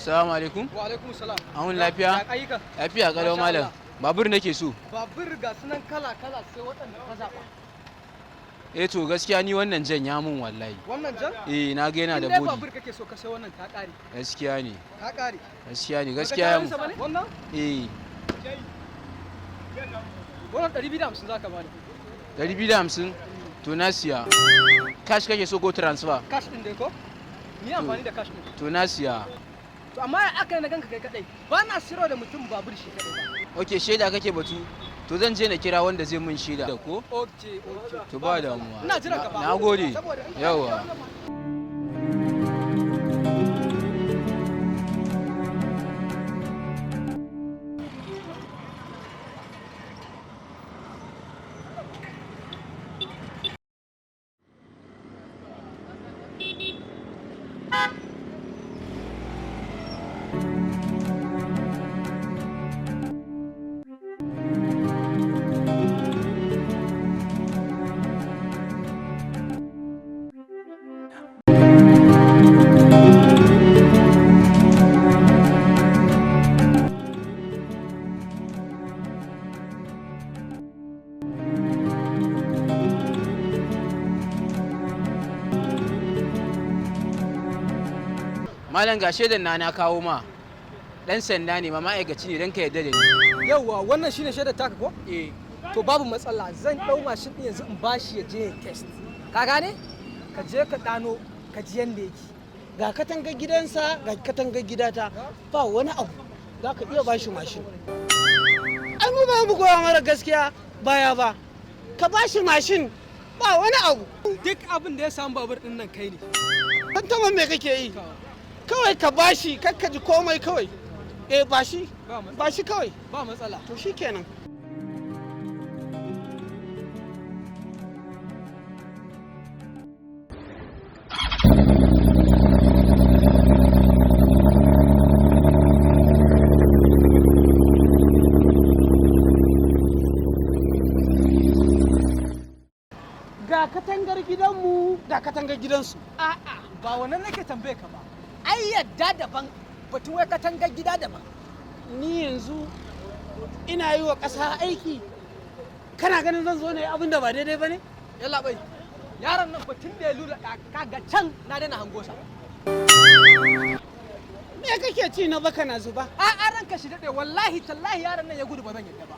Assalamu alaikum. Wa alaikum salam. An lafiya? Ya ayyuka? Lafiya kalau malam. Babur nake so. Babur ga sunan kala sai waɗanda ka zaɓa. To gaskiya ni wannan jan ya mun wallahi. Wannan jan? Na ga yana da bodi. bodi. Babur kake so ka sai wannan ta ƙare. Gaskiya ne. Ta ƙare. Gaskiya ne, gaskiya ya mun. Wannan? Wannan 250 zaka bani. 250? To na siya. Cash kake so ko transfer? Cash din dai ko? Ni amfani da cash din. To na siya. To amma aka yi na ganka kai kadai. Ba na siro da mutum babur shi kadai ba. Okay, shaida kake batu. To zan je na kira wanda zai mun shaida ko? Okay. To ba damuwa. Ina jiran ka ba. Nagode. Yawa. Malam ga shaidan na kawo ma. Dan sanda ne ma ma'aikaci ne dan ka yarda da ni. Yawwa wannan shine shaidar taka ko? To babu matsala zan dau mashin din yanzu in bashi ya je test. Ka gane? Ka je ka dano ka ji yanda yake. Ga katanga gidansa ga katanga gidata ba wani abu za ka iya bashi mashin. Ai mu ba mu goya mara gaskiya baya ba. Ka bashi mashin ba wani abu. Duk abin da ya samu babur din nan kai ne. Kan tama me kake yi? Kawai ka bashi kakka ji komai kawai. Bashi kawai. Ba matsala. To shikenan. Ga katangar gidanmu ga katangar gidansu. A'a ba wannan nake tambaye ka ba. Ai yadda daban batun wai katangar gida daban. Ni yanzu ina yi wa ƙasa aiki. Kana ganin zan zo ne abin da ba daidai ba ne? Yalla bai. Yaron nan batun da ya lura kaga can na daina hango sa. Me kake ci na baka na zuba? A'a ranka shi dade wallahi tallahi yaron nan ya gudu ba zan yadda ba.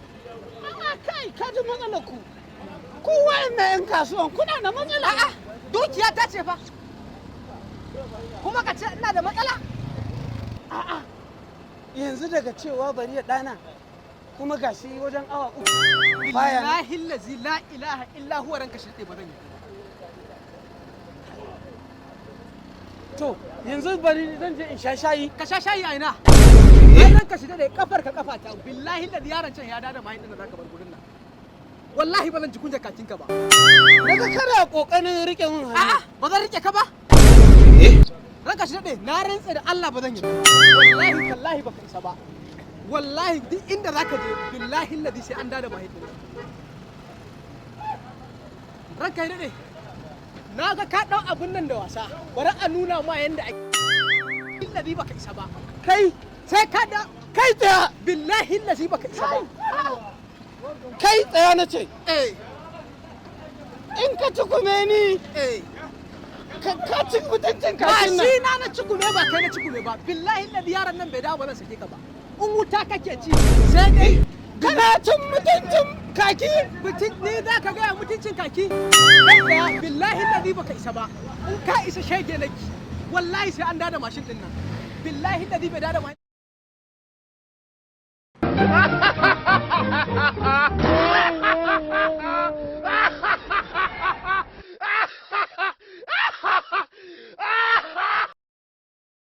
A'a kai ka ji matsalar ku. Ku wayannan 'yan kasuwan kuna da matsala. A'a dukiya ta ce fa. Kuma ka ce ina da matsala? A'a yanzu daga cewa bari ya ɗana kuma gashi wajen awa uku baya nan. Billahi lazi la ilaha illa huwa ranka shi ba zan yi. To yanzu bari zan je in sha shayi. Ka sha shayi a ina? Ai ranka shi da kafar ka kafa ta billahi lazi yaron can ya dada mai din da zaka bar gurin nan. Wallahi ba zan ji kunja kakin ka ba. Daga kana kokarin rike mun hannu. A'a ba zan rike ka ba. Ranka shi daɗe na rantse da Allah ba zan yi. Wallahi tallahi baka isa ba. Wallahi duk inda zaka je billahi ladi sai an dada mahaifin. Ranka yi daɗe. Na ga ka ɗau abun nan da wasa. Bari a nuna ma yanda ake. Ladi baka isa ba. Kai sai ka da kai tsaya. Billahi ladi baka isa ba. Kai tsaya na ce. In ka tukume ni. Ka ci mutuncin kashin nan. Ba shi na cikume ba kai na cikume ba. Billahi ladi yaron nan bai dawo ba zan sake ka ba. In wuta kake ci sai dai kana cin mutuncin kaki. Ni za ka gaya mutuncin kaki. Billahi ladi baka isa ba. In ka isa shege naki. Wallahi sai an dada mashin din nan. Billahi ladi bai dada mashin.